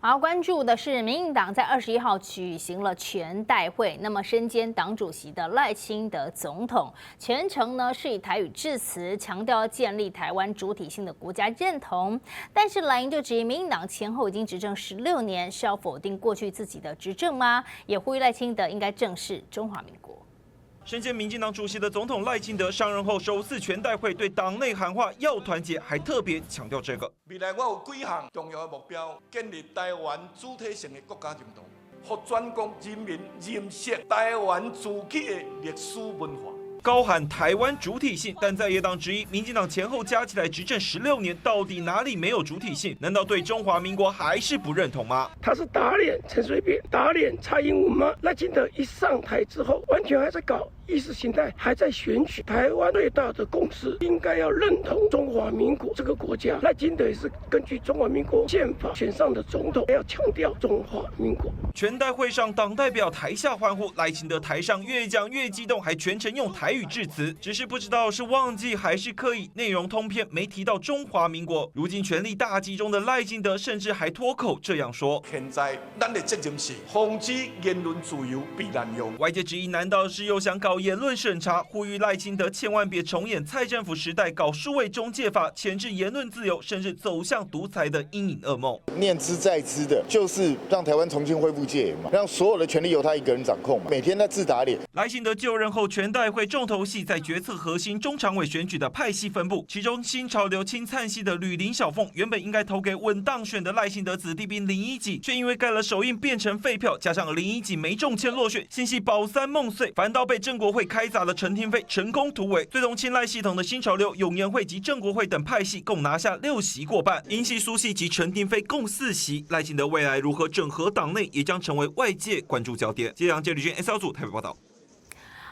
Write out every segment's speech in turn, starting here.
好，关注的是民进党在21号举行了全代会，那么身兼党主席的赖清德总统全程呢是以台语致辞，强调要建立台湾主体性的国家认同。但是蓝营就质疑民进党前后已经执政16年，是要否定过去自己的执政吗？也呼吁赖清德应该正视中华民国。 身兼民进党主席的总统赖清德上任后首次全代会对党内喊话要团结，还特别强调这个。未来我有几项重要的目标：建立台湾主体性的国家认同，让全国人民认识台湾自己的历史文化。 高喊台湾主体性，但在野党质疑，民进党前后加起来执政16年，到底哪里没有主体性？难道对中华民国还是不认同吗？他是打脸陈水扁，打脸蔡英文吗？赖清德一上台之后，完全还在搞意识形态，还在选举。台湾最大的共识应该要认同中华民国这个国家。赖清德也是根据中华民国宪法选上的总统，要强调中华民国。全代会上，党代表台下欢呼，赖清德台上越讲越激动，还全程用台语致辞，只是不知道是忘记还是刻意，内容通篇没提到中华民国。如今权力大集中的赖清德，甚至还脱口这样说：“现在咱的责任是防止言论自由被滥用。”外界质疑，难道是又想搞言论审查？呼吁赖清德千万别重演蔡政府时代搞数位中介法，钳制言论自由，甚至走向独裁的阴影噩梦。念之在之的，就是让台湾重新恢复戒严嘛，让所有的权力由他一个人掌控嘛，每天在自打脸。赖清德就任后，全代会重头戏在决策核心中常委选举的派系分布，其中新潮流亲灿系的吕林小凤，原本应该投给稳当选的赖清德子弟兵林怡己，却因为盖了手印变成废票，加上林怡己没中签落选，新系保三梦碎，反倒被郑国会开砸了陈亭妃成功突围。最懂亲赖系统的新潮流、永延会及郑国会等派系共拿下6席过半，英系、苏系及陈亭妃共4席。赖清德未来如何整合党内，也将成为外界关注焦点。接上谢吕军 S 组台北报道。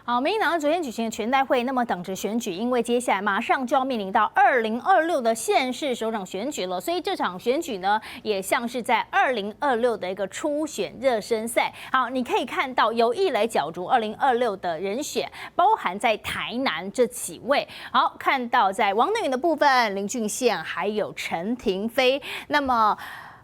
好，民进党昨天举行的全代会，那么等着选举，因为接下来马上就要面临到2026的县市首长选举了，所以这场选举呢，也像是在2026的一个初选热身赛。好，你可以看到有意来角逐2026的人选，包含在台南这几位。好，看到在王定宇的部分，林俊宪还有陈亭妃，那么。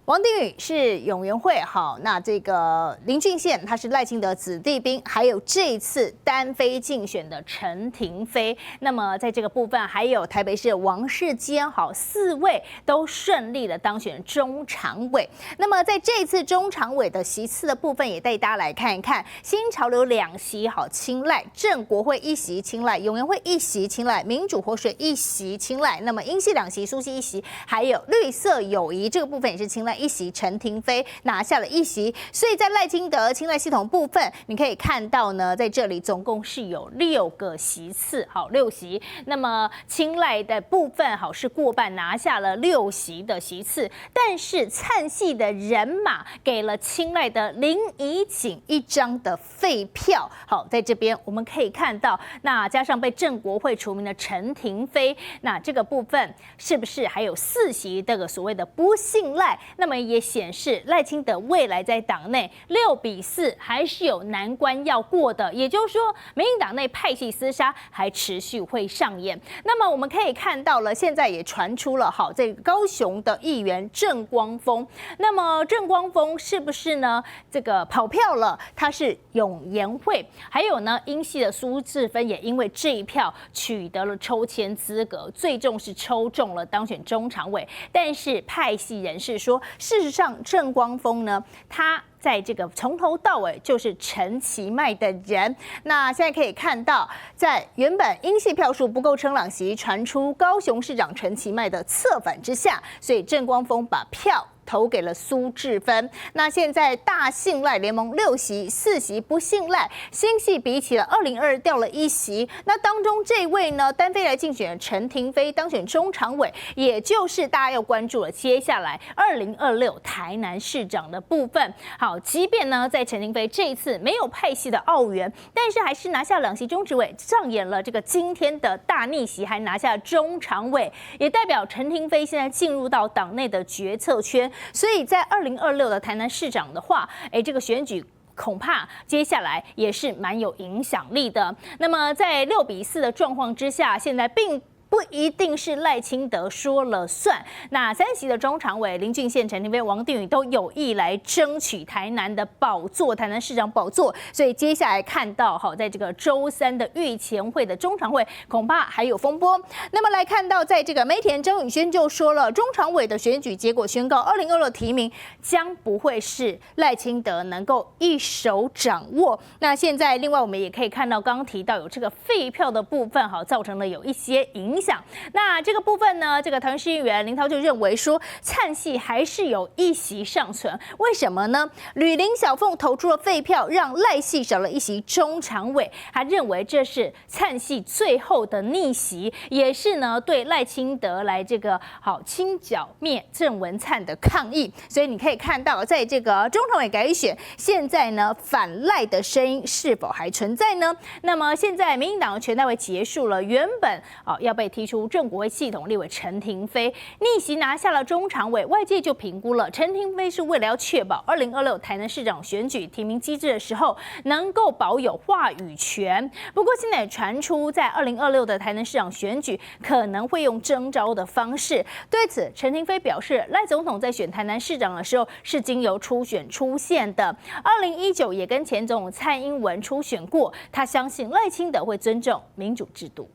王定宇是永援会，好，那这个林俊宪他是赖清德子弟兵，还有这一次单飞竞选的陈亭妃，那么在这个部分还有台北市王世坚，好，4位都顺利的当选中常委。那么在这一次中常委的席次的部分，也带大家来看一看，新潮流2席，好，青睐郑国会1席，青睐永援会1席，青睐民主活水1席，青睐那么英系2席，苏系1席，还有绿色友谊这个部分也是青睐。 1席，陈亭妃拿下了1席，所以在赖清德青睐系统部分，你可以看到呢，在这里总共是有6个席次，好，6席。那么青睐的部分好是过半拿下了6席的席次，但是灿系的人马给了青睐的林怡景1张的废票。好，在这边我们可以看到，那加上被郑国会除名的陈亭妃，那这个部分是不是还有4席这个所谓的不信赖？那么也显示赖清德未来在党内6比4还是有难关要过的，也就是说，民进党内派系厮杀还持续会上演。那么我们可以看到了，现在也传出了好，这个高雄的议员郑光丰，那么郑光丰是不是呢？这个跑票了，他是永延会，还有呢，英系的苏治芬也因为这一票取得了抽签资格，最终是抽中了当选中常委，但是派系人士说。 事实上，郑光丰呢，他在这个从头到尾就是陈其迈的人。那现在可以看到，在原本英系票数不够撑2席，传出高雄市长陈其迈的策反之下，所以郑光丰把票。 投给了苏治芬。那现在大信赖联盟6席，4席不信赖，新系比起了2022掉了1席。那当中这位呢，单飞来竞选的陈亭妃当选中常委，也就是大家要关注了。接下来2026台南市长的部分，好，即便呢在陈亭妃这一次没有派系的澳元，但是还是拿下2席中执委，上演了这个今天的大逆袭，还拿下中常委，也代表陈亭妃现在进入到党内的决策圈。 所以在2026的台南市长的话，这个选举恐怕接下来也是蛮有影响力的。那么在6比4的状况之下，现在并不一定是赖清德说了算。那3席的中常委林俊宪、陈亭妃、王定宇都有意来争取台南的宝座，台南市长宝座。所以接下来看到在这个周3的预前会的中常会，恐怕还有风波。那么来看到，在这个媒体人张宇轩就说了，中常委的选举结果宣告，2026提名将不会是赖清德能够一手掌握。那现在另外我们也可以看到，刚刚提到有这个废票的部分，造成了有一些影响。那这个部分呢，这个桃园市议员林涛就认为说，灿系还是有1席尚存。为什么呢？吕林小凤投出了废票，让赖系少了1席中常委。他认为这是灿系最后的逆袭，也是呢对赖清德来这个清剿灭郑文灿的抗议。所以你可以看到，在这个中常委改选，现在呢反赖的声音是否还存在呢？那么现在民进党的全代会结束了，原本要被踢出正国会系统立委陈亭妃逆袭拿下了中常委，外界就评估了陈亭妃是为了要确保2026台南市长选举提名机制的时候能够保有话语权。不过现在也传出，在2026的台南市长选举可能会用征召的方式。对此，陈亭妃表示，赖总统在选台南市长的时候是经由初选出现的，2019也跟前总统蔡英文初选过，他相信赖清德会尊重民主制度。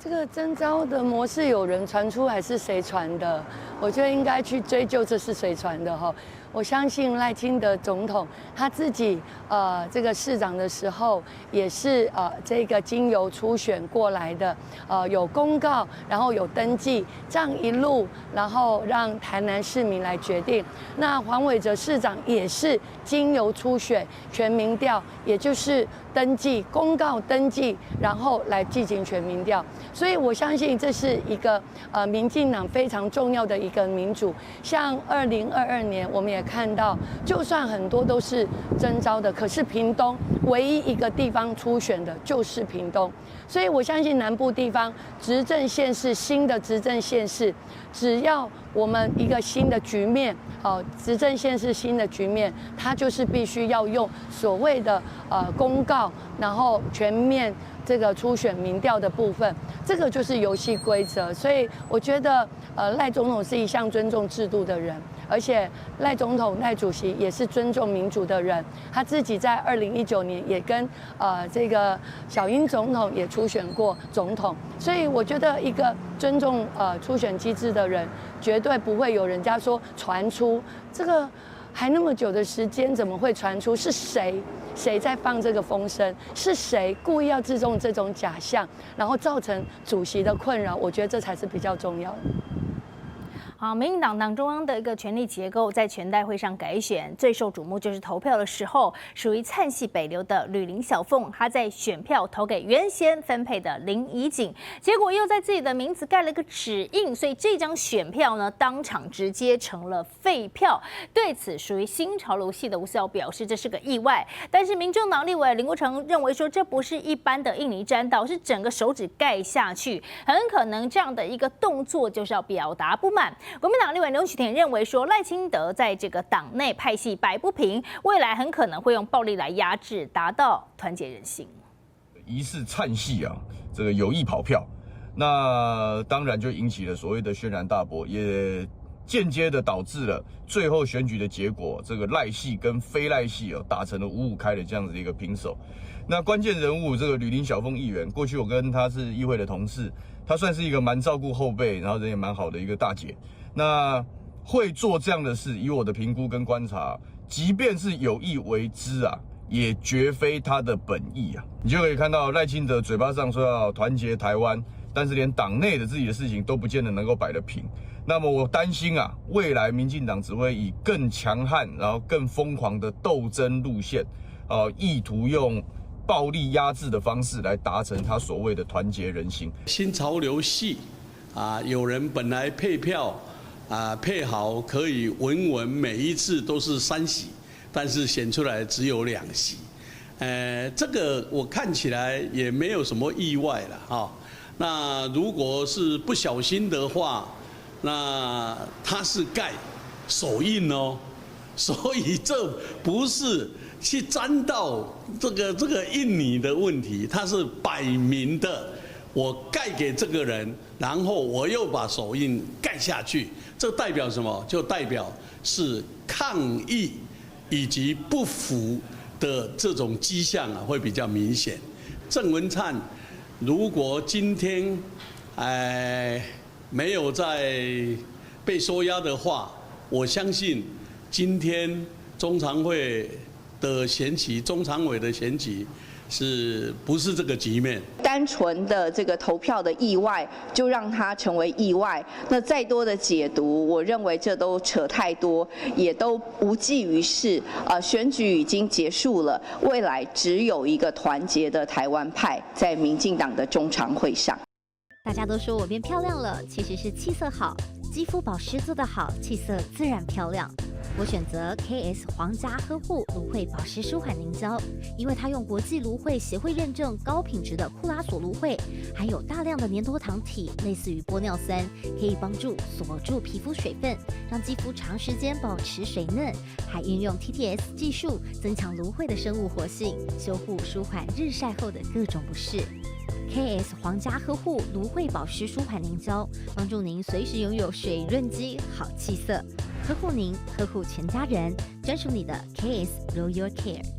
这个征召的模式有人传出还是谁传的？我觉得应该去追究这是谁传的哈。我相信赖清德总统他自己这个市长的时候也是这个经由初选过来的，有公告，然后有登记，这样一路，然后让台南市民来决定。那黄伟哲市长也是经由初选全民调，也就是登记公告登记，然后来进行全民调。所以我相信这是一个民进党非常重要的一个民主。像2022年我们也看到，就算很多都是征召的，可是屏东唯一一个地方初选的就是屏东。所以我相信南部地方执政县市，新的执政县市，只要我们一个新的局面，执政县市新的局面，它就是必须要用所谓的公告，然后全面这个初选民调的部分，这个就是游戏规则。所以我觉得赖总统是一向尊重制度的人，而且赖总统赖主席也是尊重民主的人。他自己在2019年也跟这个小英总统也初选过总统，所以我觉得一个尊重初选机制的人，绝对不会有人家说传出这个还那么久的时间怎么会传出？是谁在放这个风声？是谁故意要制造这种假象，然后造成主席的困扰？我觉得这才是比较重要的。好，民进党党中央的一个权力结构在全代会上改选，最受瞩目就是投票的时候，属于灿系北流的吕林小凤，她在选票投给原先分配的林怡景，结果又在自己的名字盖了个指印，所以这张选票呢，当场直接成了废票。对此，属于新潮流系的吴思瑶表示这是个意外，但是民众党立委林国成认为说这不是一般的印泥沾到，是整个手指盖下去，很可能这样的一个动作就是要表达不满。国民党立委刘许田认为说，赖清德在这个党内派系摆不平，未来很可能会用暴力来压制，达到团结人心。疑似灿系这个有意跑票，那当然就引起了所谓的轩然大波，也间接的导致了最后选举的结果，这个赖系跟非赖系打成了5-5开的这样子的一个平手。那关键人物这个吕林小凤议员，过去我跟他是议会的同事，他算是一个蛮照顾后辈，然后人也蛮好的一个大姐。那会做这样的事，以我的评估跟观察，即便是有意为之也绝非他的本意你就可以看到赖清德嘴巴上说要团结台湾，但是连党内的自己的事情都不见得能够摆得平。那么我担心未来民进党只会以更强悍，然后更疯狂的斗争路线，意图用暴力压制的方式来达成他所谓的团结人心。新潮流系有人本来配票配好可以稳每一次都是3席，但是选出来只有2席。这个我看起来也没有什么意外了那如果是不小心的话，那他是盖手印所以这不是去沾到这个印泥的问题，它是摆明的我盖给这个人，然后我又把手印盖下去，这代表什么？就代表是抗议以及不服的这种迹象啊，会比较明显。郑文灿如果今天没有再被收押的话，我相信今天中常会的选举，中常委的选举是不是这个局面？单纯的这个投票的意外，就让它成为意外。那再多的解读，我认为这都扯太多，也都无济于事。选举已经结束了，未来只有一个团结的台湾派在民进党的中常会上。大家都说我变漂亮了，其实是气色好，肌肤保湿做得好，气色自然漂亮。我选择 KS 皇家呵护芦荟保湿舒缓凝胶，因为它用国际芦荟协会认证高品质的库拉索芦荟，含有大量的粘多糖体，类似于玻尿酸，可以帮助锁住皮肤水分，让肌肤长时间保持水嫩，还运用 TTS 技术增强芦荟的生物活性，修护舒缓日晒后的各种不适。KS 皇家呵护芦荟保湿舒缓凝胶，帮助您随时拥有水润肌、好气色，呵护您，呵护全家人，专属你的 KS Royal Care。